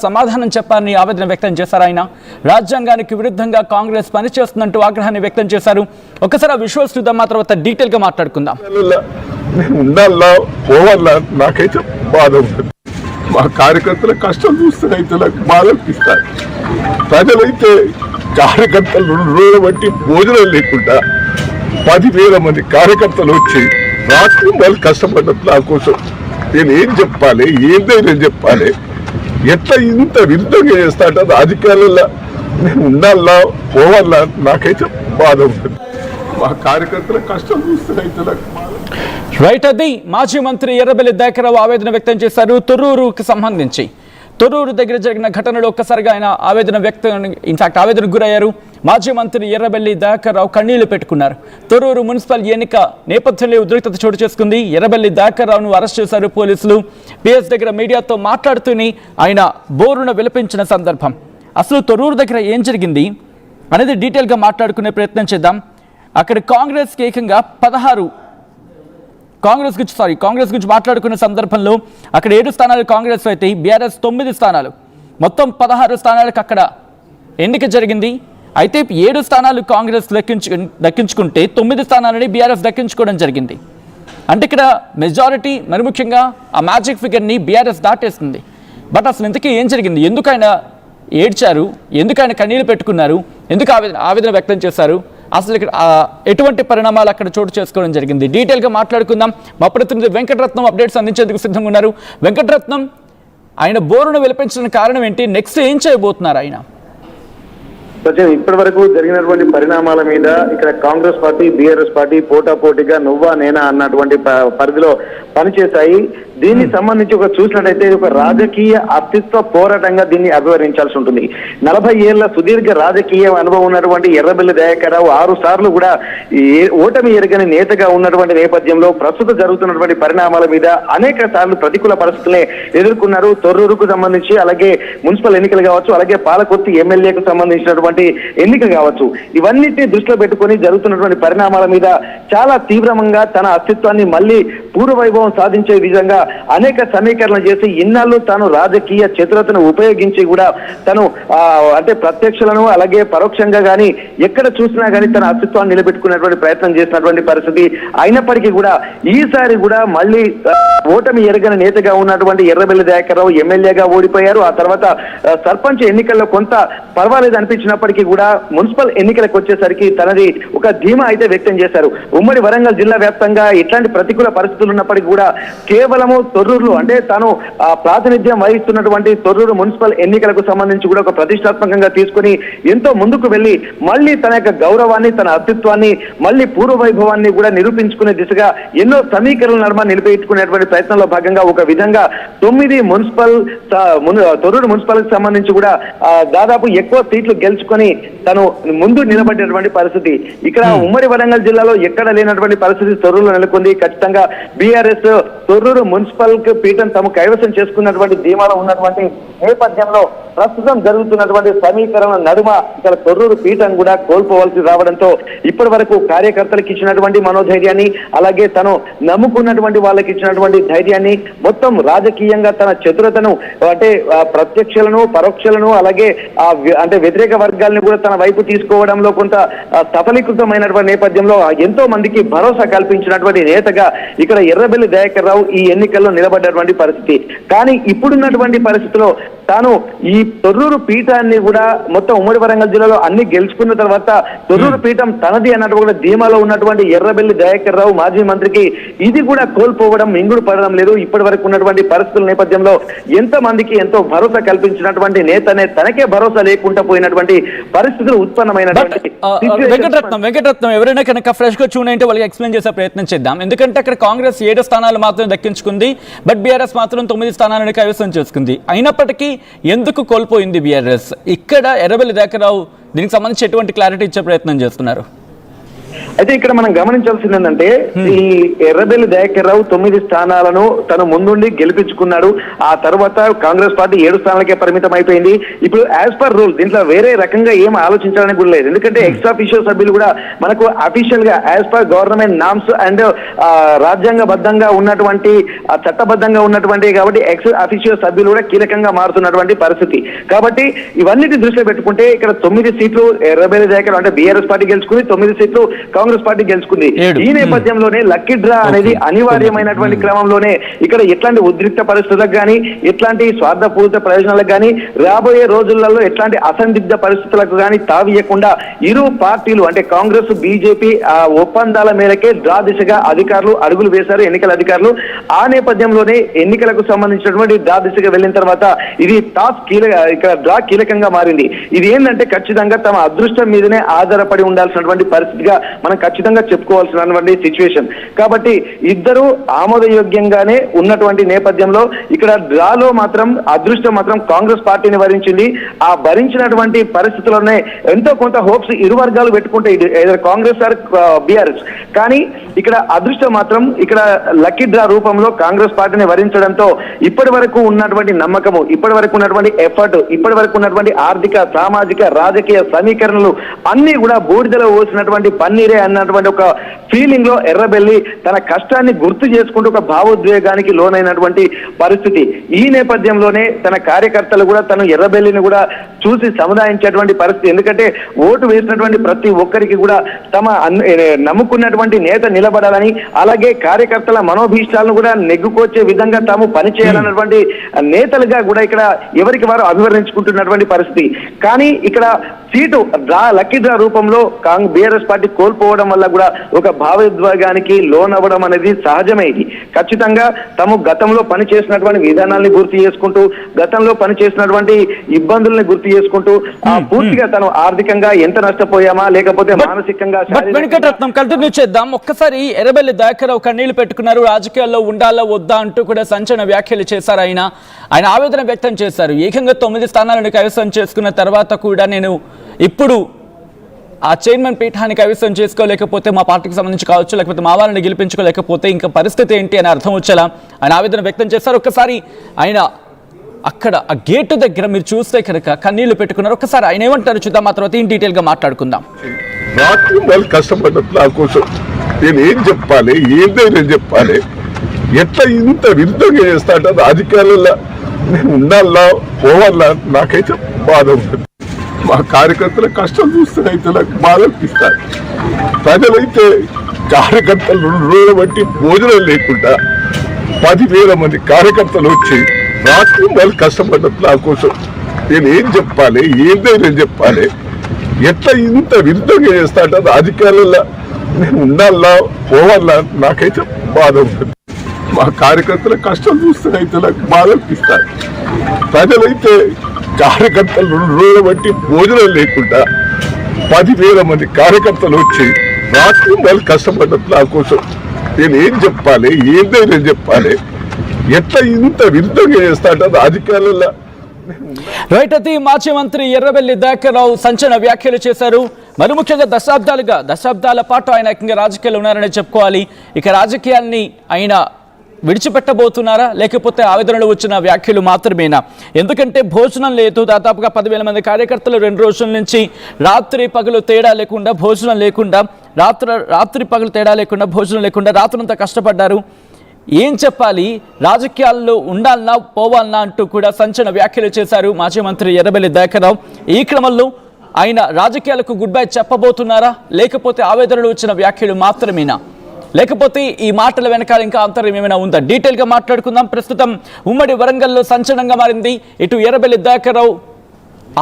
సమాధానం చెప్పాలని ఆవేదన వ్యక్తం చేశారు. ఆయన రాజ్యాంగానికి విరుద్ధంగా కాంగ్రెస్ పనిచేస్తుందంటూ ఆగ్రహాన్ని వ్యక్తం చేశారు. ఒకసారి ఆ విజువల్స్ చూద్దాం, ఆ తర్వాత డీటెయిల్ గా మాట్లాడుకుందాం. నాకైతే బాధ ఉంటుంది. మా కార్యకర్తల కష్టం చూస్తే రైతులకు బాధ అనిపిస్తాయి. ప్రజలైతే కార్యకర్తలు 2 రోజులు బట్టి భోజనం లేకుండా 10,000 మంది కార్యకర్తలు వచ్చి రాత్రి వాళ్ళు కష్టపడ్డది నా కోసం. నేను ఏం చెప్పాలి, ఏం ధైర్యం చెప్పాలి, ఎట్లా ఇంత విరుద్ధంగా చేస్తా అంటే రాజకీయాలలో నేను ఉండాలా పోవాలా నాకైతే బాధ ఉంటుంది. మా కార్యకర్తల కష్టం చూస్తే రైతులకు రైట్. అది మాజీ మంత్రి ఎర్రబెల్లి దయాకర్రావు ఆవేదన వ్యక్తం చేశారు. తొర్రూరుకి సంబంధించి తొర్రూరు దగ్గర జరిగిన ఘటనలో ఒక్కసారిగా ఆయన ఆవేదనకు గురయ్యారు. మాజీ మంత్రి ఎర్రబెల్లి దయాకర్రావు కన్నీళ్లు పెట్టుకున్నారు. తొర్రూరు మున్సిపల్ ఎన్నిక నేపథ్యంలో ఉద్రిక్తత చోటు చేసుకుంది. ఎర్రబెల్లి దయాకర్రావును అరెస్ట్ చేశారు పోలీసులు. పిఎస్ దగ్గర మీడియాతో మాట్లాడుతూనే ఆయన బోరున విలపించిన సందర్భం. అసలు తొర్రూరు దగ్గర ఏం జరిగింది అనేది డీటెయిల్గా మాట్లాడుకునే ప్రయత్నం చేద్దాం. అక్కడ కాంగ్రెస్కి ఏకంగా 16 కాంగ్రెస్ గురించి మాట్లాడుకునే సందర్భంలో అక్కడ 7 స్థానాలు కాంగ్రెస్ అయితే బీఆర్ఎస్ 9 స్థానాలు, మొత్తం 16 స్థానాలకు అక్కడ ఎన్నిక జరిగింది. అయితే 7 స్థానాలు కాంగ్రెస్ దక్కించుకుంటే 9 స్థానాలని బీఆర్ఎస్ దక్కించుకోవడం జరిగింది. అంటే ఇక్కడ మెజారిటీ, మరి ముఖ్యంగా ఆ మ్యాజిక్ ఫిగర్ని బీఆర్ఎస్ దాటేస్తుంది. బట్ అసలు ఇంతకీ ఏం జరిగింది, ఎందుకు ఆయన ఏడ్చారు, ఎందుకు ఆయన కన్నీళ్ళు పెట్టుకున్నారు, ఎందుకు ఆవేదన వ్యక్తం చేశారు, అసలు ఇక్కడ ఎటువంటి పరిణామాలు అక్కడ చోటు చేసుకోవడం జరిగింది, డీటెయిల్గా మాట్లాడుకుందాం. మా ప్రతినిధి వెంకటరత్నం అప్డేట్స్ అందించేందుకు సిద్ధంగా ఉన్నారు. వెంకటరత్నం, ఆయన బోరును విలపించిన కారణం ఏంటి, నెక్స్ట్ ఏం చేయబోతున్నారు ఆయన? ఇప్పటి వరకు జరిగినటువంటి పరిణామాల మీద ఇక్కడ కాంగ్రెస్ పార్టీ, బీఆర్ఎస్ పార్టీ పోటాపోటీగా నువ్వా నేనా అన్నటువంటి పరిధిలో పనిచేశాయి. దీన్ని సంబంధించి చూసినట్టయితే ఒక రాజకీయ అస్తిత్వ పోరాటంగా దీన్ని అభివర్ణించాల్సి ఉంటుంది. 40 ఏళ్ల సుదీర్ఘ రాజకీయ అనుభవం ఉన్నటువంటి ఎర్రబెల్లి దయాకర్రావు 6 సార్లు కూడా ఓటమి ఎరగని నేతగా ఉన్నటువంటి నేపథ్యంలో ప్రస్తుతం జరుగుతున్నటువంటి పరిణామాల మీద అనేక సార్లు ప్రతికూల పరిస్థితులే ఎదుర్కొన్నారు. తొర్రూరుకు సంబంధించి, అలాగే మున్సిపల్ ఎన్నికలు కావచ్చు, అలాగే పాలకొత్తి ఎమ్మెల్యేకు సంబంధించినటువంటి ఎన్నిక కావచ్చు, ఇవన్నిటిని దృష్టిలో పెట్టుకుని జరుగుతున్నటువంటి పరిణామాల మీద చాలా తీవ్రంగా తన అస్తిత్వాన్ని మళ్ళీ పూర్వవైభవం సాధించే విధంగా అనేక సమీకరణలు చేసి ఇన్నాళ్ళు తాను రాజకీయ చతురతను ఉపయోగించి కూడా తను అంటే ప్రత్యక్షలను అలాగే పరోక్షంగా కానీ ఎక్కడ చూసినా కానీ తన అస్తిత్వాన్ని నిలబెట్టుకునేటువంటి ప్రయత్నం చేసినటువంటి పరిస్థితి. అయినప్పటికీ కూడా ఈసారి కూడా మళ్ళీ ఓటమి ఎరగని నేతగా ఉన్నటువంటి ఎర్రబెల్లి దయాకర్రావు ఎమ్మెల్యేగా ఓడిపోయారు. ఆ తర్వాత సర్పంచ్ ఎన్నికల్లో కొంత పర్వాలేదు అనిపించినప్పటికీ కూడా మున్సిపల్ ఎన్నికలకు వచ్చేసరికి తనది ఒక ధీమా అయితే వ్యక్తం చేశారు. ఉమ్మడి వరంగల్ జిల్లా వ్యాప్తంగా ఇట్లాంటి ప్రతికూల పరిస్థితులు ఉన్నప్పటికీ కూడా కేవలము తొర్రూరులో అంటే తాను ప్రాతినిధ్యం వహిస్తున్నటువంటి తొర్రూరు మున్సిపల్ ఎన్నికలకు సంబంధించి కూడా ఒక ప్రతిష్టాత్మకంగా తీసుకుని ఎంతో ముందుకు వెళ్లి మళ్ళీ తన యొక్క గౌరవాన్ని, తన అస్తిత్వాన్ని, మళ్ళీ పూర్వ వైభవాన్ని కూడా నిరూపించుకునే దిశగా ఎన్నో సమీకరణల నడుమ నిలిపేట్టుకునేటువంటి ప్రయత్నంలో భాగంగా ఒక విధంగా 9 తొర్రూరు మున్సిపల్ కి సంబంధించి కూడా దాదాపు ఎక్కువ సీట్లు గెలుచుకొని తను ముందు నిలబడేటువంటి పరిస్థితి. ఇక్కడ ఉమ్మడి వరంగల్ జిల్లాలో ఎక్కడ లేనటువంటి పరిస్థితి తొర్రూరులో నెలకొంది. ఖచ్చితంగా బీఆర్ఎస్ తొర్రూరు మున్సిపల్ పీఠం తాము కైవసం చేసుకున్నటువంటి ధీమాలో ఉన్నటువంటి నేపథ్యంలో ప్రస్తుతం జరుగుతున్నటువంటి సమీకరణ నడుమ ఇక్కడ తొర్రూరు పీఠం కూడా కోల్పోవలసి రావడంతో ఇప్పటి వరకు కార్యకర్తలకు ఇచ్చినటువంటి మనోధైర్యాన్ని, అలాగే తను నమ్ముకున్నటువంటి వాళ్ళకి ఇచ్చినటువంటి ధైర్యాన్ని, మొత్తం రాజకీయంగా తన చతురతను అంటే ప్రత్యక్షలను పరోక్షలను అలాగే అంటే వ్యతిరేక వర్గాలను కూడా తన వైపు తీసుకోవడంలో కొంత సఫలీకృతమైనటువంటి నేపథ్యంలో ఎంతో మందికి భరోసా కల్పించినటువంటి నేతగా ఇక్కడ ఎర్రబెల్లి దయాకర్రావు ఈ ఎన్నికల్లో నిలబడ్డటువంటి పరిస్థితి. కానీ ఇప్పుడున్నటువంటి పరిస్థితిలో తాను ఈ తొర్రూరు పీఠాన్ని కూడా మొత్తం ఉమ్మడి వరంగల్ జిల్లాలో అన్ని గెలుచుకున్న తర్వాత తొర్రూరు పీఠం తనది అన్నటువంటి ధీమాలో ఉన్నటువంటి ఎర్రబెల్లి దయాకర్రావు మాజీ మంత్రికి ఇది కూడా కోల్పోవడం మింగుడు పడడం లేదు. ఇప్పటి వరకు ఉన్నటువంటి పరిస్థితుల నేపథ్యంలో ఎంతో మందికి ఎంతో భరోసా కల్పించినటువంటి నేతనే తనకే భరోసా లేకుండా పోయినటువంటి పరిస్థితులు ఉత్పన్నమైనటువంటి వెంకటరత్నం ఎవరైనా కనుక ఫ్రెష్ గా చూన్ అంటే వాళ్ళకి ఎక్స్ప్లెయిన్ చేసే ప్రయత్నం చేద్దాం. ఎందుకంటే అక్కడ కాంగ్రెస్ 7 స్థానాలు మాత్రం దక్కించుకుంది, బట్ బీఆర్ఎస్ మాత్రం 9 స్థానాలను కైవసం చేసుకుంది. అయినప్పటికీ ఎందుకు కోల్పోయింది బీఆర్ఎస్? ఇక్కడ ఎర్రబెల్లి దయాకర్రావు దీనికి సంబంధించి ఎటువంటి క్లారిటీ ఇచ్చే ప్రయత్నం చేస్తున్నారు? అయితే ఇక్కడ మనం గమనించాల్సింది ఏంటంటే ఈ ఎర్రబెల్లి దయాకర్ రావు 9 స్థానాలను తను ముందుండి గెలిపించుకున్నాడు. ఆ తర్వాత కాంగ్రెస్ పార్టీ 7 స్థానాలకే పరిమితం అయిపోయింది. ఇప్పుడు యాజ్ పర్ రూల్ దీంట్లో వేరే రకంగా ఏం ఆలోచించాలని కూడా లేదు. ఎందుకంటే ఎక్స్ అఫీషియల్ సభ్యులు కూడా మనకు అఫీషియల్ గా as per government norms and రాజ్యాంగబద్ధంగా ఉన్నటువంటి చట్టబద్ధంగా ఉన్నటువంటి కాబట్టి ఎక్స్ అఫీషియల్ సభ్యులు కూడా కీలకంగా మారుతున్నటువంటి పరిస్థితి. కాబట్టి ఇవన్నిటి దృష్టిలో పెట్టుకుంటే ఇక్కడ 9 సీట్లు ఎర్రబెల్లి దయాకర్ అంటే బీఆర్ఎస్ పార్టీ గెలుచుకుంది, 9 సీట్లు కాంగ్రెస్ పార్టీ గెలుచుకుంది. ఈ నేపథ్యంలోనే లక్కీ డ్రా అనేది అనివార్యమైనటువంటి క్రమంలోనే ఇక్కడ ఎట్లాంటి ఉద్రిక్త పరిస్థితులకు కానీ ఎట్లాంటి స్వార్థపూరిత ప్రయోజనాలకు కానీ రాబోయే రోజులలో ఎట్లాంటి అసందిగ్ధ పరిస్థితులకు కానీ తావియకుండా ఇరు పార్టీలు అంటే కాంగ్రెస్ బీజేపీ ఒప్పందాల మేరకే డ్రా దిశగా అధికారులు అడుగులు వేశారు, ఎన్నికల అధికారులు. ఆ నేపథ్యంలోనే ఎన్నికలకు సంబంధించినటువంటి డ్రా దిశగా వెళ్ళిన తర్వాత ఇది ఇక్కడ డ్రా కీలకంగా మారింది. ఇది ఏంటంటే ఖచ్చితంగా తమ అదృష్టం మీదనే ఆధారపడి ఉండాల్సినటువంటి పరిస్థితిగా మనం ఖచ్చితంగా చెప్పుకోవాల్సినటువంటి సిచ్యువేషన్. కాబట్టి ఇద్దరు ఆమోదయోగ్యంగానే ఉన్నటువంటి నేపథ్యంలో ఇక్కడ డ్రాలో మాత్రం అదృష్టం మాత్రం కాంగ్రెస్ పార్టీని వరించింది. ఆ భరించినటువంటి పరిస్థితుల్లోనే ఎంతో కొంత హోప్స్ ఇరు వర్గాలు పెట్టుకుంటాయి, కాంగ్రెస్ ఆర్ బీఆర్ఎస్. కానీ ఇక్కడ అదృష్టం మాత్రం ఇక్కడ లక్కీ డ్రా రూపంలో కాంగ్రెస్ పార్టీని వరించడంతో ఇప్పటి వరకు ఉన్నటువంటి నమ్మకము, ఇప్పటి వరకు ఉన్నటువంటి ఎఫర్ట్, ఇప్పటి వరకు ఉన్నటువంటి ఆర్థిక సామాజిక రాజకీయ సమీకరణలు అన్ని కూడా బూడిదలో పోసినటువంటి పన్నీరే అన్నటువంటి ఒక ఫీలింగ్ లో ఎర్రబెల్లి తన కష్టాన్ని గుర్తు చేసుకుంటూ ఒక భావోద్వేగానికి లోనైనటువంటి పరిస్థితి. ఈ నేపథ్యంలోనే తన కార్యకర్తలు కూడా తను ఎర్రబెల్లిని కూడా చూసి సముదాయించేటువంటి పరిస్థితి. ఎందుకంటే ఓటు వేసినటువంటి ప్రతి ఒక్కరికి కూడా తమ నమ్ముకున్నటువంటి నేత నిలబడాలని, అలాగే కార్యకర్తల మనోభీష్టాలను కూడా నెగ్గుకొచ్చే విధంగా తాము పనిచేయాలన్నటువంటి నేతలుగా కూడా ఇక్కడ ఎవరికి వారు అభివర్ణించుకుంటున్నటువంటి పరిస్థితి. కానీ ఇక్కడ సీటు లక్కీ డ్రా రూపంలో బీఆర్ఎస్ పార్టీ కోల్పోవడం వల్ల కూడా ఒక భావోద్వేగానికి లోనవ్వడం అనేది సహజమే. ఇది ఖచ్చితంగా తాము గతంలో పనిచేసినటువంటి విధానాల్ని గుర్తు చేసుకుంటూ, గతంలో పనిచేసినటువంటి ఇబ్బందుల్ని గుర్తు చేసుకుంటూ పూర్తిగా తను ఆర్థికంగా ఎంత నష్టపోయామా లేకపోతే మానసికంగా. వెంకటరత్నం కంటిన్యూ చేద్దాం. ఒక్కసారి ఎర్రబెల్లి దయాకర్ రావు కన్నీళ్లు పెట్టుకున్నారు, రాజకీయాల్లో ఉండాలా వద్దా అంటూ కూడా సంచలన వ్యాఖ్యలు చేశారు. ఆయన ఆవేదన వ్యక్తం చేశారు. ఏకంగా 9 స్థానాలను కైవసం చేసుకున్న తర్వాత కూడా నేను ఇప్పుడు ఆ చైర్మన్ పీఠాన్ని కైవసం చేసుకోలేకపోతే మా పార్టీకి సంబంధించి కావచ్చు, లేకపోతే మా వాళ్ళని గెలిపించుకోలేకపోతే ఇంకా పరిస్థితి ఏంటి అని అర్థం వచ్చేలా ఆయన ఆవేదన వ్యక్తం చేశారు. ఒక్కసారి ఆయన అక్కడ ఆ గేటు దగ్గర మీరు చూస్తే కనుక కన్నీళ్లు పెట్టుకున్నారు. ఒక్కసారి ఆయన ఏమంటారు చూద్దాం, ఆ తర్వాత ఇన్ డీటెయిల్ గా మాట్లాడుకుందాం. రాత్రి వాళ్ళు కష్టపడ్డట్టు నా కోసం నేను ఏం చెప్పాలి, ఏదైనా చెప్పాలి, ఎట్లా ఇంత విరుద్ధంగా చేస్తా అంటే అధికారుల నేను ఉండాలా పోవాలా నాకైతే బాధ ఉంటుంది. మా కార్యకర్తల కష్టం చూస్తే అయితే నాకు బాధ అనిపిస్తాయి. ప్రజలైతే కార్యకర్తలు 2 రోజులు బట్టి భోజనం లేకుండా 10,000 మంది కార్యకర్తలు వచ్చి రాత్రి వాళ్ళు కష్టపడ్డట్టు నా కోసం నేను ఏం చెప్పాలి, ఏదైనా చెప్పాలి, ఎట్లా ఇంత విరుద్ధంగా చేస్తా అంటే అధికారుల నేను ఉండాలా పోవాలా నాకైతే బాధ ఉంటుంది. మా కార్యకర్తల కష్టం చూస్తే అయితే నాకు బాధ అనిపిస్తాయి. ప్రజలైతే కార్యకర్తలు 2 రోజులు బట్టి భోజనం లేకుండా 10,000 మంది కార్యకర్తలు వచ్చి రాత్రి వాళ్ళు కష్టపడ్డట్టు నా కోసం నేను ఏం చెప్పాలి, ఏదైనా చెప్పాలి, ఎట్లా ఇంత విరుద్ధంగా చేస్తా అంటే అధికారుల. రైట్, అది మాజీ మంత్రి ఎర్రబెల్లి దయాకర్ రావు సంచలన వ్యాఖ్యలు చేశారు. మరి ముఖ్యంగా దశాబ్దాల పాటు ఆయన ఏకంగా రాజకీయాలు ఉన్నారని చెప్పుకోవాలి. ఇక రాజకీయాల్ని ఆయన విడిచిపెట్టబోతున్నారా లేకపోతే ఆవేదనలు వచ్చిన వ్యాఖ్యలు మాత్రమేనా? ఎందుకంటే భోజనం లేదు, దాదాపుగా 10,000 మంది కార్యకర్తలు 2 రోజుల నుంచి రాత్రి పగలు తేడా లేకుండా భోజనం లేకుండా రాత్రి పగలు తేడా లేకుండా భోజనం లేకుండా రాత్రంతా కష్టపడ్డారు. ఏం చెప్పాలి, రాజకీయాల్లో ఉండాలన్నా పోవాలన్నా అంటూ కూడా సంచలన వ్యాఖ్యలు చేశారు మాజీ మంత్రి ఎర్రబెల్లి దయాకర్ రావు. ఈ క్రమంలో ఆయన రాజకీయాలకు గుడ్ బై చెప్పబోతున్నారా లేకపోతే ఆవేదనలు వచ్చిన వ్యాఖ్యలు మాత్రమేనా, లేకపోతే ఈ మాటల వెనకాల ఇంకా అంతరం ఏమైనా ఉందా? డీటెయిల్ గా మాట్లాడుకుందాం. ప్రస్తుతం ఉమ్మడి వరంగల్లో సంచలనంగా మారింది. ఇటు ఎర్రబెల్లి దయాకర్ రావు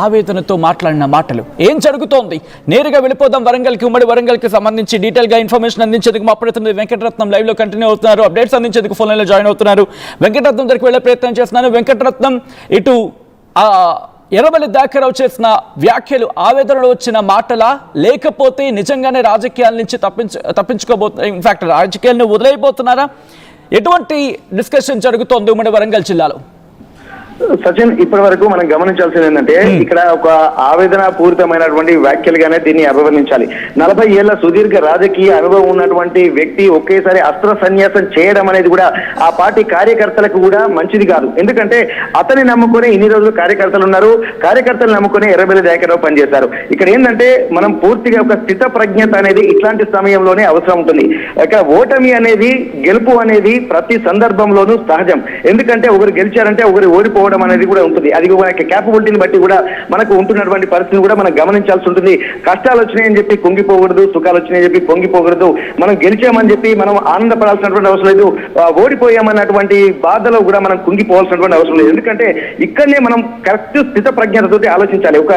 ఆవేదనతో మాట్లాడిన మాటలు ఏం జరుగుతోంది? నేరుగా వెళ్ళిపోదాం వరంగల్కి. ఉమ్మడి వరంగల్కి సంబంధించి డీటెయిల్ గా ఇన్ఫర్మేషన్ అందించేందుకు మా ప్రతినిధి వెంకటరత్నం లైవ్ లో కంటిన్యూ అవుతున్నారు. అప్డేట్స్ అందించేందుకు ఫోన్ లైన్ లో జాయిన్ అవుతున్నారు. వెంకటరత్నం దగ్గరికి వెళ్ళే ప్రయత్నం చేస్తున్నాను. వెంకటరత్నం, ఇటు ఎర్రబెల్లి దయాకర్ రావు చేసిన వ్యాఖ్యలు ఆవేదనలో వచ్చిన మాటలా లేకపోతే నిజంగానే రాజకీయాల నుంచి తప్పించుకోబోతున్నారు, ఇన్ఫాక్ట్ రాజకీయాలను వదిలేయబోతున్నారా? ఎటువంటి డిస్కషన్ జరుగుతోంది ఉమ్మడి వరంగల్ జిల్లాలో? సచిన్, ఇప్పటి వరకు మనం గమనించాల్సింది ఏంటంటే ఇక్కడ ఒక ఆవేదన పూరితమైనటువంటి వ్యాఖ్యలుగానే దీన్ని అభివర్ణించాలి. 40 ఏళ్ల సుదీర్ఘ రాజకీయ అనుభవం ఉన్నటువంటి వ్యక్తి ఒకేసారి అస్త్ర సన్యాసం చేయడం అనేది కూడా ఆ పార్టీ కార్యకర్తలకు కూడా మంచిది కాదు. ఎందుకంటే అతని నమ్ముకునే ఇన్ని రోజులు కార్యకర్తలు ఉన్నారు, కార్యకర్తలు నమ్ముకునే ఎర్రబెల్లి దయాకర్ రావు పనిచేశారు. ఇక్కడ ఏంటంటే మనం పూర్తిగా ఒక స్థిత ప్రజ్ఞత అనేది ఇట్లాంటి సమయంలోనే అవసరం ఉంటుంది. ఇక్కడ ఓటమి అనేది గెలుపు అనేది ప్రతి సందర్భంలోనూ సహజం. ఎందుకంటే ఒకరు గెలిచారంటే ఒకరు ఓడిపోవడం అనేది కూడా ఉంటుంది. అది క్యాపబిలిటీని బట్టి కూడా మనకు ఉంటున్నటువంటి పరిస్థితిని కూడా మనం గమనించాల్సి ఉంటుంది. కష్టాలు వచ్చినాయని చెప్పి కుంగిపోకూడదు, సుఖాలు వచ్చినాయని చెప్పి పొంగిపోకూడదు. మనం గెలిచామని చెప్పి మనం ఆనందపడాల్సినటువంటి అవసరం లేదు, ఓడిపోయామన్నటువంటి బాధలో కూడా మనం కుంగిపోవాల్సినటువంటి అవసరం లేదు. ఎందుకంటే ఇక్కడనే మనం కరెక్ట్ స్థిత ప్రజ్ఞతతో ఆలోచించాలి. ఒక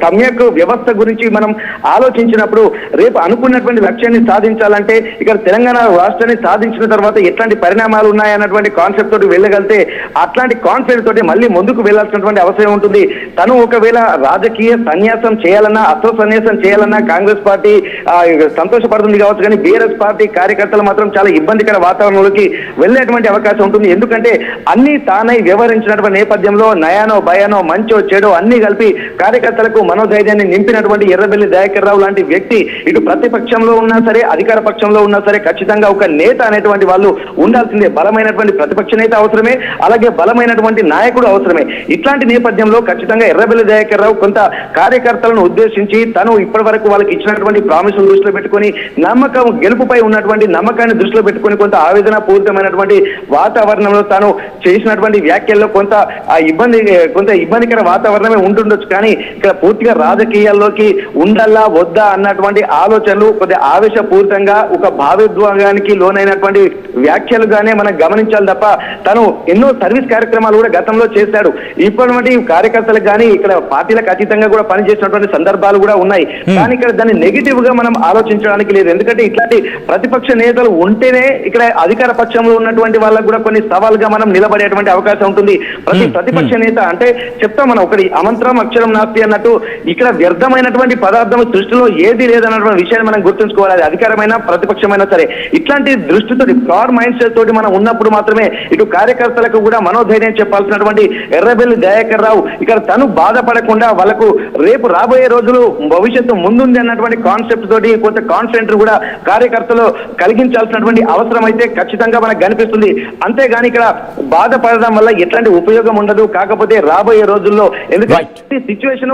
సమ్యక్ వ్యవస్థ గురించి మనం ఆలోచించినప్పుడు రేపు అనుకున్నటువంటి లక్ష్యాన్ని సాధించాలంటే ఇక్కడ తెలంగాణ రాష్ట్రాన్ని సాధించిన తర్వాత ఎట్లాంటి పరిణామాలు ఉన్నాయన్నటువంటి కాన్సెప్ట్ తోటి వెళ్ళగలితే అట్లాంటి కాన్ఫిడెన్స్ తోటి మళ్ళీ ముందుకు వెళ్లాల్సినటువంటి అవసరం ఉంటుంది. తను ఒకవేళ రాజకీయ సన్యాసం చేయాలన్నా, అస్త్ర సన్యాసం చేయాలన్నా కాంగ్రెస్ పార్టీ సంతోషపడుతుంది కావచ్చు, కానీ బీఆర్ఎస్ పార్టీ కార్యకర్తలు మాత్రం చాలా ఇబ్బందికర వాతావరణంలోకి వెళ్ళేటువంటి అవకాశం ఉంటుంది. ఎందుకంటే అన్ని తానై వ్యవహరించినటువంటి నేపథ్యంలో నయానో భయానో మంచో చెడో అన్ని కలిపి కార్యకర్తలకు మనోధైర్యాన్ని నింపినటువంటి ఎర్రబెల్లి దయాకర్ రావు లాంటి వ్యక్తి ఇటు ప్రతిపక్షంలో ఉన్నా సరే, అధికార పక్షంలో ఉన్నా సరే ఖచ్చితంగా ఒక నేత అనేటువంటి వాళ్ళు ఉండాల్సిందే. బలమైనటువంటి ప్రతిపక్ష నేత అవసరమే, అలాగే బలమైనటువంటి నాయకుడు అవసరమే. ఇట్లాంటి నేపథ్యంలో ఖచ్చితంగా ఎర్రబెల్లి దయాకర్ రావు కొంత కార్యకర్తలను ఉద్దేశించి తను ఇప్పటి వరకు వాళ్ళకి ఇచ్చినటువంటి ప్రామిసులు దృష్టిలో పెట్టుకుని నమ్మకం గెలుపుపై ఉన్నటువంటి నమ్మకాన్ని దృష్టిలో పెట్టుకుని కొంత ఆవేదన పూరితమైనటువంటి వాతావరణంలో తాను చేసినటువంటి వ్యాఖ్యల్లో కొంత ఇబ్బందికర వాతావరణమే ఉంటుండొచ్చు. కానీ ఇక్కడ పూర్తిగా రాజకీయాల్లోకి ఉండాలా వద్దా అన్నటువంటి ఆలోచనలు కొద్దిగా ఆవేశపూరితంగా ఒక భావోద్వేగానికి లోనైనటువంటి వ్యాఖ్యలుగానే మనం గమనించాలి తప్ప తను ఎన్నో సర్వీస్ కార్యక్రమాలు కూడా గతంలో చేశాడు. ఇప్పటి కార్యకర్తలకు కానీ ఇక్కడ పార్టీలకు అతీతంగా కూడా పనిచేసినటువంటి సందర్భాలు కూడా ఉన్నాయి. కానీ ఇక్కడ దాన్ని నెగిటివ్ గా మనం ఆలోచించడానికి లేదు. ఎందుకంటే ఇట్లాంటి ప్రతిపక్ష నేతలు ఉంటేనే ఇక్కడ అధికార పక్షంలో ఉన్నటువంటి వాళ్ళకు కూడా కొన్ని సవాల్గా మనం నిలబడేటువంటి అవకాశం ఉంటుంది. ప్రతిపక్ష నేత అంటే చెప్తాం మనం ఒకటి అమంత్రం అక్షరం నాస్తి అన్నట్టు ఇక్కడ వ్యర్థమైనటువంటి పదార్థం సృష్టిలో ఏది లేదన్నటువంటి విషయాన్ని మనం గుర్తుంచుకోవాలి. అది అధికారమైన ప్రతిపక్షమైనా సరే ఇట్లాంటి దృష్టితో ఫ్రాడ్ మైండ్ సెట్ తోటి మనం ఉన్నప్పుడు మాత్రమే ఇటు కార్యకర్తలకు కూడా మనోధైర్యం చెప్పాల్సినటువంటి ఎర్రబెల్లి దయాకర్ రావు ఇక్కడ తను బాధపడకుండా వాళ్ళకు రేపు రాబోయే రోజులు భవిష్యత్తు ముందుంది అన్నటువంటి కాన్సెప్ట్ తోటి కొంత కాన్ఫిడెంట్ కూడా కార్యకర్తలు కలిగించాల్సినటువంటి అవసరం అయితే ఖచ్చితంగా మనకు కనిపిస్తుంది. అంతేగాని ఇక్కడ బాధపడడం వల్ల ఎట్లాంటి ఉపయోగం ఉండదు. కాకపోతే రాబోయే రోజుల్లో ఎందుకంటే సిచ్యువేషన్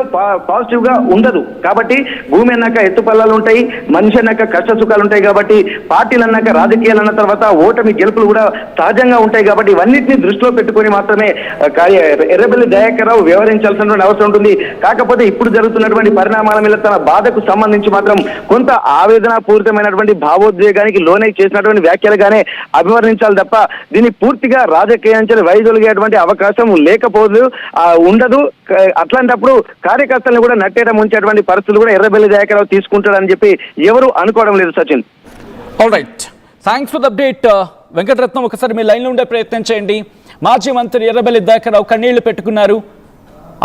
పాజిటివ్ గా ఉండదు. కాబట్టి భూమి అన్నాక ఎత్తుపల్లాలు ఉంటాయి, మనిషి అన్నాక కష్ట సుఖాలు ఉంటాయి. కాబట్టి పార్టీలు అన్నాక రాజకీయాలు అన్న తర్వాత ఓటమి గెలుపులు కూడా సహజంగా ఉంటాయి. కాబట్టి ఇవన్నిటిని దృష్టిలో పెట్టుకుని మాత్రమే ఎర్రబెల్లి దయాకర్ రావు వ్యవహరించాల్సినటువంటి అవసరం ఉంటుంది. కాకపోతే ఇప్పుడు జరుగుతున్నటువంటి పరిణామాల మీద తన బాధకు సంబంధించి మాత్రం కొంత ఆవేదన పూరితమైనటువంటి భావోద్వేగానికి లోనై చేసినటువంటి వ్యాఖ్యలుగానే అభివర్ణించాలి తప్ప దీన్ని పూర్తిగా రాజకీయానికి వైదొలిగేటువంటి అవకాశం లేకపోదు ఉండదు. అట్లాంటప్పుడు కార్యకర్తలను కూడా నట్టేయడం ఉంచేటువంటి పరిస్థితులు కూడా ఎర్రబెల్లి దయాకర్ రావు తీసుకుంటాడని చెప్పి ఎవరు అనుకోవడం లేదు. Sachin, alright, thanks for the update. Venkataratnam, ఒకసారి మీ లైన్లో ఉండే ప్రయత్నం చేయండి. మాజీ మంత్రి ఎర్రబెల్లి దయాకర్ రావు కన్నీళ్లు పెట్టుకున్నారు,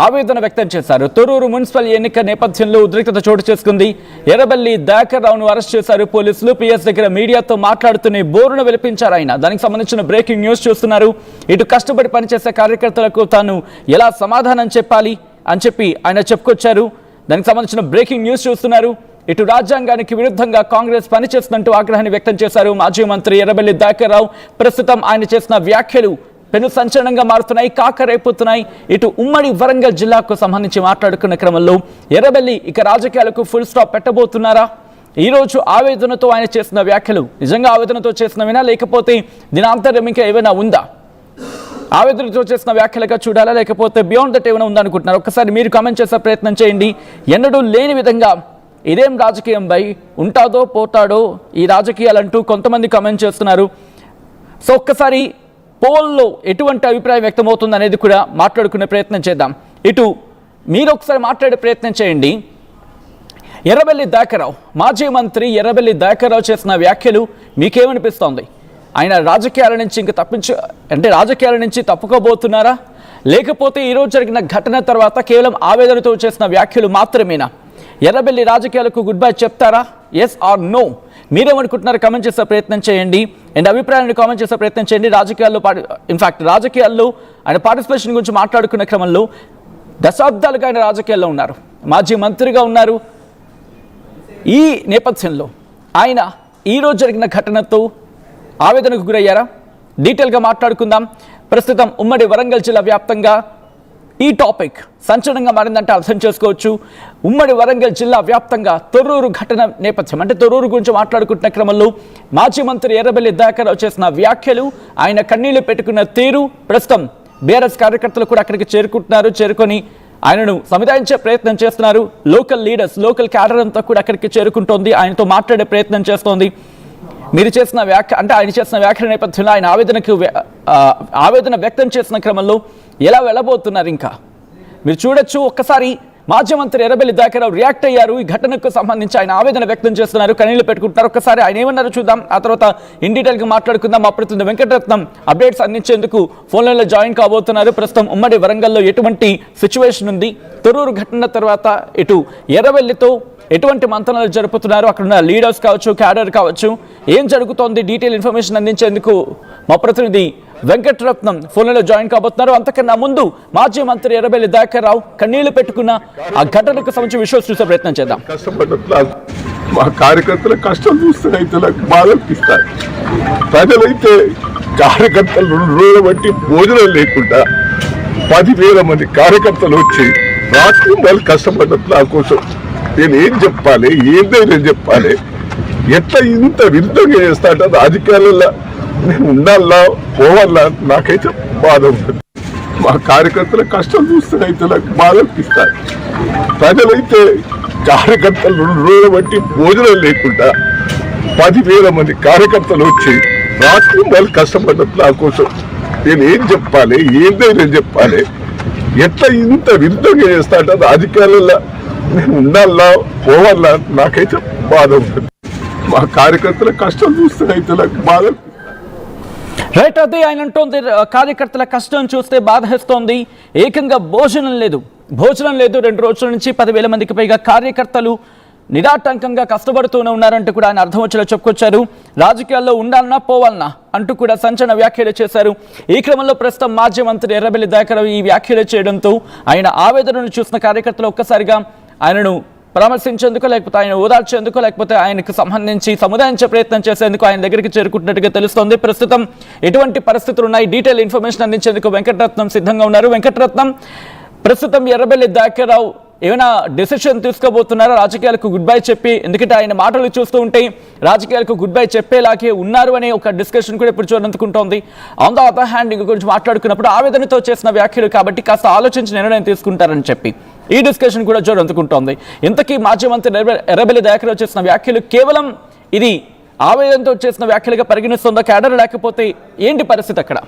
ఆవేదన వ్యక్తం చేశారు. తొర్రూరు మున్సిపల్ ఎన్నిక నేపథ్యంలో ఉద్రిక్తత చోటు చేసుకుంది. ఎర్రబెల్లి దయాకర్ రావును అరెస్ట్ చేశారు పోలీసులు. పిఎస్ దగ్గర మీడియాతో మాట్లాడుతూనే బోరును వెలిపించారు ఆయన. దానికి సంబంధించిన బ్రేకింగ్ న్యూస్ చూస్తున్నారు. ఇటు కష్టపడి పనిచేసే కార్యకర్తలకు తాను ఎలా సమాధానం చెప్పాలి అని చెప్పి ఆయన చెప్పుకొచ్చారు. దానికి సంబంధించిన బ్రేకింగ్ న్యూస్ చూస్తున్నారు. ఇటు రాజ్యాంగానికి విరుద్ధంగా కాంగ్రెస్ పనిచేస్తుందంటూ ఆగ్రహాన్ని వ్యక్తం చేశారు మాజీ మంత్రి ఎర్రబెల్లి దయాకర్ రావు. ప్రస్తుతం ఆయన చేసిన వ్యాఖ్యలు పెను సంచలనంగా మారుతున్నాయి, కాకరేపుతున్నాయి. ఇటు ఉమ్మడి వరంగల్ జిల్లాకు సంబంధించి మాట్లాడుకున్న క్రమంలో ఎర్రబెల్లి ఇక రాజకీయాలకు ఫుల్ స్టాప్ పెట్టబోతున్నారా? ఈరోజు ఆవేదనతో ఆయన చేసిన వ్యాఖ్యలు నిజంగా ఆవేదనతో చేసినవేనా, లేకపోతే దీని ఆంతర్యం ఇంకా ఏమైనా ఉందా? ఆవేదనతో చేసిన వ్యాఖ్యలుగా చూడాలా, లేకపోతే బియాండ్ దట్ ఏమైనా ఉందా అనుకుంటున్నారు? ఒక్కసారి మీరు కామెంట్ చేసే ప్రయత్నం చేయండి. ఎన్నడూ లేని విధంగా ఇదేం రాజకీయం బై, ఉంటాదో పోతాడో ఈ రాజకీయాలంటూ కొంతమంది కామెంట్ చేస్తున్నారు. సో ఒక్కసారి పోల్లో ఎటువంటి అభిప్రాయం వ్యక్తమవుతుంది అనేది కూడా మాట్లాడుకునే ప్రయత్నం చేద్దాం. ఇటు మీరు ఒకసారి మాట్లాడే ప్రయత్నం చేయండి. ఎర్రబెల్లి దయాకర్ రావు, మాజీ మంత్రి ఎర్రబెల్లి దయాకర్ రావు చేసిన వ్యాఖ్యలు మీకేమనిపిస్తోంది? ఆయన రాజకీయాల నుంచి తప్పుకోబోతున్నారా, లేకపోతే ఈరోజు జరిగిన ఘటన తర్వాత కేవలం ఆవేదనతో చేసిన వ్యాఖ్యలు మాత్రమేనా? ఎర్రబెల్లి రాజకీయాలకు గుడ్ బై చెప్తారా? Yes or no? మీరేమనుకుంటున్నారు కామెంట్ చేసే ప్రయత్నం చేయండి అండ్ అభిప్రాయాన్ని కామెంట్ చేసే ప్రయత్నం చేయండి. రాజకీయాల్లో ఇన్ఫాక్ట్ రాజకీయాల్లో ఆయన పార్టిసిపేషన్ గురించి మాట్లాడుకున్న క్రమంలో దశాబ్దాలుగా ఆయన రాజకీయాల్లో ఉన్నారు, మాజీ మంత్రిగా ఉన్నారు. ఈ నేపథ్యంలో ఆయన ఈరోజు జరిగిన ఘటనతో ఆవేదనకు గురయ్యారా? డీటెయిల్గా మాట్లాడుకుందాం. ప్రస్తుతం ఉమ్మడి వరంగల్ జిల్లా వ్యాప్తంగా ఈ టాపిక్ సంచలనంగా మారిందంటే అర్థం చేసుకోవచ్చు. ఉమ్మడి వరంగల్ జిల్లా వ్యాప్తంగా తొర్రూరు ఘటన నేపథ్యం అంటే తొర్రూరు గురించి మాట్లాడుకుంటున్న క్రమంలో మాజీ మంత్రి ఎర్రబెల్లి దయాకర్రావు చేసిన వ్యాఖ్యలు, ఆయన కన్నీళ్లు పెట్టుకున్న తీరు, ప్రస్తుతం బీఆర్ఎస్ కార్యకర్తలు కూడా అక్కడికి చేరుకొని ఆయనను సముదాయించే ప్రయత్నం చేస్తున్నారు. లోకల్ లీడర్స్, లోకల్ క్యాడర్ అంతా కూడా అక్కడికి చేరుకుంటోంది, ఆయనతో మాట్లాడే ప్రయత్నం చేస్తోంది. మీరు చేసిన ఆయన చేసిన వ్యాఖ్యల నేపథ్యంలో ఆయన ఆవేదన వ్యక్తం చేసిన క్రమంలో ఎలా వెళ్ళబోతున్నారు ఇంకా మీరు చూడొచ్చు. ఒక్కసారి మాజీ మంత్రి ఎర్రబెల్లి దయాకర్రావు రియాక్ట్ అయ్యారు. ఈ ఘటనకు సంబంధించి ఆయన ఆవేదన వ్యక్తం చేస్తున్నారు, కన్నీళ్లు పెట్టుకుంటున్నారు. ఒక్కసారి ఆయన ఏమన్నారో చూద్దాం, ఆ తర్వాత ఇన్ డీటెయిల్గా మాట్లాడుకుందాం. మా ప్రతినిధి వెంకటరత్నం అప్డేట్స్ అందించేందుకు ఫోన్లైన్లో జాయిన్ కాబోతున్నారు. ప్రస్తుతం ఉమ్మడి వరంగల్లో ఎటువంటి సిచ్యువేషన్ ఉంది, తొర్రూరు ఘటన తర్వాత ఇటు ఎర్రబెల్లితో ఎటువంటి మంతనాలు జరుపుతున్నారు, అక్కడ ఉన్న లీడర్స్ కావచ్చు, క్యాడర్ కావచ్చు, ఏం జరుగుతోంది, డీటెయిల్ ఇన్ఫర్మేషన్ అందించేందుకు మా ప్రతినిధి వెంకటరత్నం ఫోన్లో జాయిన్ కాబోతున్నారు. అంతకన్నా ముందు మాజీ మంత్రి ఎర్రబెల్లి దయాకర్రావు కన్నీళ్లు పెట్టుకున్న ఆ ఘటనకు సంబంధించి విషయాలు చూసే ప్రయత్నం చేద్దాం. మా కార్యకర్తల కష్టం చూస్తే రైతులకు బాధ అనిపిస్తారు. ప్రజలైతే కార్యకర్తలు 2 రోజులు బట్టి భోజనం లేకుండా 10,000 మంది కార్యకర్తలు వచ్చి రాత్రి వాళ్ళు కష్టపడ్డట్లు నా కోసం నేను ఏం చెప్పాలి, ఏం ధైర్యం చెప్పాలి, ఎట్లా ఇంత విరుద్ధంగా చేస్తా అంటే రాజకీయాలలో నేను ఉండాలా పోవాలా నాకైతే బాధ ఉంటుంది. మా కార్యకర్తల కష్టం చూస్తే రైతులకు బాధ అనిపిస్తారు. ప్రజలైతే కార్యకర్తలు 2 రోజులు బట్టి భోజనం లేకుండా 10,000 మంది కార్యకర్తలు వచ్చి రాత్రి వాళ్ళు కష్టపడ్డట్లు నా కోసం నేను ఏం చెప్పాలి, ఏం ధైర్యం చెప్పాలి, ఎట్లా ఇంత విరుద్ధంగా చేస్తా అంటే రాజకీయాలలో నేను ఉండాలా పోవాలా నాకైతే బాధ ఉంటుంది. మా కార్యకర్తల కష్టం చూస్తే రైతులకు బాధ. రైట్, అదే ఆయన అంటోంది, కార్యకర్తల కష్టం చూస్తే బాధేస్తోంది. ఏకంగా భోజనం లేదు 2 రోజుల నుంచి 10,000 మందికి పైగా కార్యకర్తలు నిరాటంకంగా కష్టపడుతూనే ఉన్నారంటూ కూడా ఆయన అర్థం వచ్చేలా చెప్పుకొచ్చారు. రాజకీయాల్లో ఉండాలన్నా పోవాలన్నా అంటూ కూడా సంచలన వ్యాఖ్యలు చేశారు. ఈ క్రమంలో ప్రస్తుతం మాజీ మంత్రి ఎర్రబెల్లి దయాకర్రావు ఈ వ్యాఖ్యలు చేయడంతో ఆయన ఆవేదనను చూసిన కార్యకర్తలు ఒక్కసారిగా ఆయనను పరామర్శించేందుకు, లేకపోతే ఆయన ఓదార్చేందుకు, లేకపోతే ఆయనకు సంబంధించి సముదాయించే ప్రయత్నం చేసేందుకు ఆయన దగ్గరికి చేరుకుంటున్నట్టుగా తెలుస్తోంది. ప్రస్తుతం ఎటువంటి పరిస్థితులు ఉన్నాయి, డీటెయిల్ ఇన్ఫర్మేషన్ అందించేందుకు వెంకటరత్నం సిద్ధంగా ఉన్నారు. వెంకటరత్నం, ప్రస్తుతం ఎర్రబెల్లి దయాకర్రావు ఏమైనా డెసిషన్ తీసుకోబోతున్నారా రాజకీయాలకు గుడ్ బై చెప్పి? ఎందుకంటే ఆయన మాటలు చూస్తూ ఉంటే రాజకీయాలకు గుడ్ బై చెప్పేలాగే ఉన్నారు అనే ఒక డిస్కషన్ కూడా ఇప్పుడు చూడందుకుంటోంది. ఆన్ ద అదర్ హ్యాండ్ ఇంక గురించి మాట్లాడుకున్నప్పుడు ఆవేదనతో చేసిన వ్యాఖ్యలు కాబట్టి కాస్త ఆలోచించి నిర్ణయం తీసుకుంటారని చెప్పి ఈ డిస్కషన్ కూడా చూడందుకుంటోంది. ఇంతకీ మాజీ మంత్రి ఎర్రబెల్లి దయాకర్రావు చేసిన వ్యాఖ్యలు కేవలం ఇది ఆవేదనతో చేసిన వ్యాఖ్యలుగా పరిగణిస్తుందా క్యాడర్, లేకపోతే ఏంటి పరిస్థితి అక్కడ?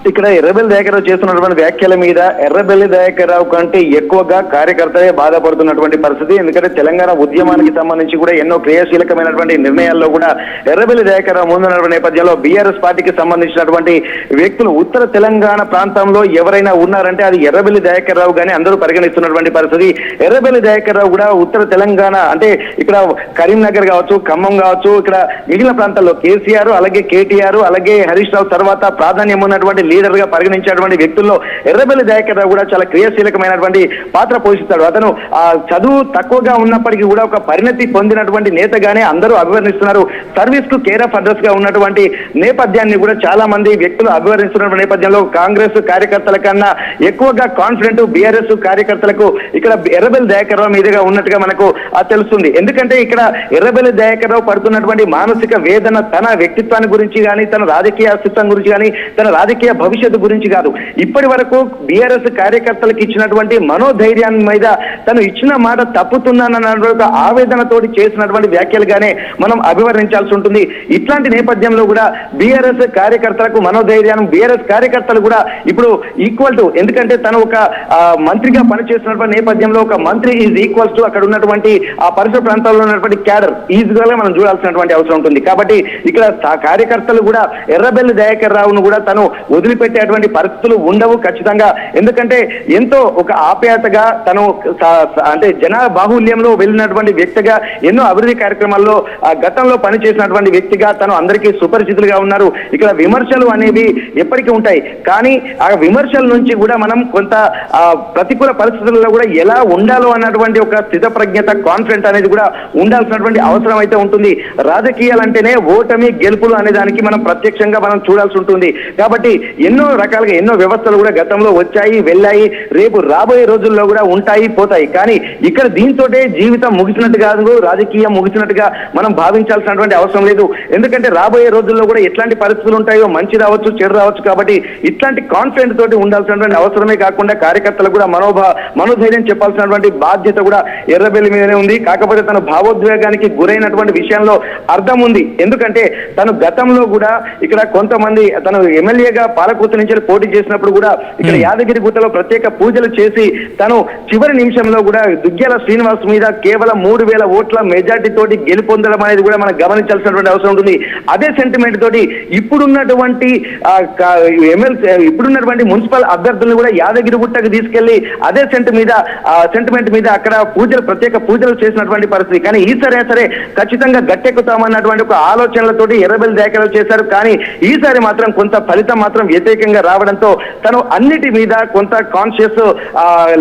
ఇక్కడ ఎర్రబెల్లి దయాకర్రావు చేస్తున్నటువంటి వ్యాఖ్యల మీద ఎర్రబెల్లి దయాకర్రావు కంటే ఎక్కువగా కార్యకర్తలే బాధపడుతున్నటువంటి పరిస్థితి. ఎందుకంటే తెలంగాణ ఉద్యమానికి సంబంధించి కూడా ఎన్నో క్రియాశీలకమైనటువంటి నిర్ణయాల్లో కూడా ఎర్రబెల్లి దయాకర్రావు ముందున్నటువంటి నేపథ్యంలో బీఆర్ఎస్ పార్టీకి సంబంధించినటువంటి వ్యక్తులు ఉత్తర తెలంగాణ ప్రాంతంలో ఎవరైనా ఉన్నారంటే అది ఎర్రబెల్లి దయాకర్రావు గానీ అందరూ పరిగణిస్తున్నటువంటి పరిస్థితి. ఎర్రబెల్లి దయాకర్రావు కూడా ఉత్తర తెలంగాణ అంటే ఇక్కడ కరీంనగర్ కావచ్చు, ఖమ్మం కావచ్చు, ఇక్కడ మిగిలిన ప్రాంతాల్లో కేసీఆర్ అలాగే కేటీఆర్ అలాగే హరీష్ రావు తర్వాత ప్రాధాన్యం ఉన్నటువంటి లీడర్ గా పరిగణించేటువంటి వ్యక్తుల్లో ఎర్రబెల్లి దయాకర్రావు కూడా చాలా క్రియాశీలకమైనటువంటి పాత్ర పోషిస్తాడు. అతను ఆ చదువు తక్కువగా ఉన్నప్పటికీ కూడా ఒక పరిణతి పొందినటువంటి నేతగానే అందరూ అభివర్ణిస్తున్నారు. సర్వీస్ కు కేర్ ఆఫ్ అడ్రస్ గా ఉన్నటువంటి నేపథ్యాన్ని కూడా చాలా మంది వ్యక్తులు అభివర్ణిస్తున్న నేపథ్యంలో కాంగ్రెస్ కార్యకర్తల కన్నా ఎక్కువగా కాన్ఫిడెంట్ బీఆర్ఎస్ కార్యకర్తలకు ఇక్కడ ఎర్రబెల్లి దయాకర్రావు మీదుగా ఉన్నట్టుగా మనకు తెలుస్తుంది. ఎందుకంటే ఇక్కడ ఎర్రబెల్లి దయాకర్రావు పడుతున్నటువంటి మానసిక వేదన తన వ్యక్తిత్వాన్ని గురించి కానీ, తన రాజకీయ అస్తిత్వం గురించి కానీ, తన రాజకీయ భవిష్యత్తు గురించి కాదు. ఇప్పటి వరకు బీఆర్ఎస్ కార్యకర్తలకు ఇచ్చినటువంటి మనోధైర్యాన్ని మీద తను ఇచ్చిన మాట తప్పుతున్నానన్న ఆవేదనతోటి చేసినటువంటి వ్యాఖ్యలుగానే మనం అభివర్ణించాల్సి ఉంటుంది. ఇట్లాంటి నేపథ్యంలో కూడా బీఆర్ఎస్ కార్యకర్తలకు మనోధైర్యాన్ని బీఆర్ఎస్ కార్యకర్తలు కూడా ఇప్పుడు ఈక్వల్ టు, ఎందుకంటే తను ఒక మంత్రిగా పనిచేస్తున్నటువంటి నేపథ్యంలో ఒక మంత్రి ఈజ్ ఈక్వల్స్ టు అక్కడ ఉన్నటువంటి ఆ పరిసర ప్రాంతాల్లో ఉన్నటువంటి క్యాడర్ ఈజీగా మనం చూడాల్సినటువంటి అవసరం ఉంటుంది. కాబట్టి ఇక్కడ కార్యకర్తలు కూడా ఎర్రబెల్లి దయాకర్రావును కూడా తను వదిలిపెట్టేటువంటి పరిస్థితులు ఉండవు ఖచ్చితంగా. ఎందుకంటే ఎంతో ఒక ఆప్యాయతగా తను అంటే జన బాహుల్యంలో వెళ్ళినటువంటి వ్యక్తిగా, ఎన్నో అభివృద్ధి కార్యక్రమాల్లో గతంలో పనిచేసినటువంటి వ్యక్తిగా తను అందరికీ సుపరిచితులుగా ఉన్నారు. ఇక్కడ విమర్శలు అనేవి ఎప్పటికీ ఉంటాయి, కానీ ఆ విమర్శల నుంచి కూడా మనం కొంత ప్రతికూల పరిస్థితుల్లో కూడా ఎలా ఉండాలో అన్నటువంటి ఒక స్థితప్రజ్ఞత, కాన్ఫిడెంట్ అనేది కూడా ఉండాల్సినటువంటి అవసరం అయితే ఉంటుంది. రాజకీయాలంటేనే ఓటమి గెలుపులు అనే దానికి మనం ప్రత్యక్షంగా మనం చూడాల్సి ఉంటుంది. కాబట్టి ఎన్నో రకాలుగా ఎన్నో వ్యవస్థలు కూడా గతంలో వచ్చాయి, వెళ్ళాయి, రేపు రాబోయే రోజుల్లో కూడా ఉంటాయి, పోతాయి. కానీ ఇక్కడ దీంతోటే జీవితం ముగిసినట్టు కాదు, రాజకీయం ముగిసినట్టుగా మనం భావించాల్సినటువంటి అవసరం లేదు. ఎందుకంటే రాబోయే రోజుల్లో కూడా ఎట్లాంటి పరిస్థితులు ఉంటాయో, మంచి రావచ్చు, చెడు రావచ్చు. కాబట్టి ఇట్లాంటి కాన్ఫిడెంట్ తోటి ఉండాల్సినటువంటి అవసరమే కాకుండా కార్యకర్తలకు కూడా మనోధైర్యం చెప్పాల్సినటువంటి బాధ్యత కూడా ఎర్రబెల్లి మీదనే ఉంది. కాకపోతే తన భావోద్వేగానికి గురైనటువంటి విషయంలో అర్థం ఉంది. ఎందుకంటే తను గతంలో కూడా ఇక్కడ కొంతమంది తను ఎమ్మెల్యేగా పాలకుర్తి నుంచి పోటీ చేసినప్పుడు కూడా ఇక్కడ యాదగిరి గుట్టలో ప్రత్యేక పూజలు చేసి తను చివరి నిమిషంలో కూడా దుగ్గ్యాల శ్రీనివాస్ మీద కేవలం 3,000 ఓట్ల మెజార్టీ తోటి గెలుపొందడం అనేది కూడా మనం గమనించాల్సినటువంటి అవసరం ఉంటుంది. అదే సెంటిమెంట్ తోటి ఇప్పుడున్నటువంటి ఇప్పుడున్నటువంటి మున్సిపల్ అభ్యర్థులను కూడా యాదగిరి గుట్టకు తీసుకెళ్లి అదే సెంటిమెంట్ మీద అక్కడ ప్రత్యేక పూజలు చేసినటువంటి పరిస్థితి. కానీ ఈసారి సరే ఖచ్చితంగా గట్టెక్కుతామన్నటువంటి ఒక ఆలోచనలతోటి ఎర్రబెల్లి దాఖలు చేశారు. కానీ ఈసారి మాత్రం కొంత ఫలితం మాత్రం వ్యతిరేకంగా రావడంతో తను అన్నిటి మీద కొంత కాన్షియస్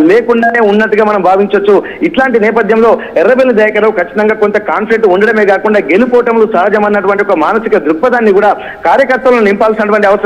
లేకుండానే ఉన్నట్టుగా మనం భావించవచ్చు. ఇట్లాంటి నేపథ్యంలో ఎర్రబెల్లి దయాకర్రావు ఖచ్చితంగా కొంత కాన్ఫిడెంట్ ఉండడమే కాకుండా గెలుపోవటంలో సహజం అన్నటువంటి ఒక మానసిక దృక్పథాన్ని కూడా కార్యకర్తలను నింపాల్సినటువంటి అవసరం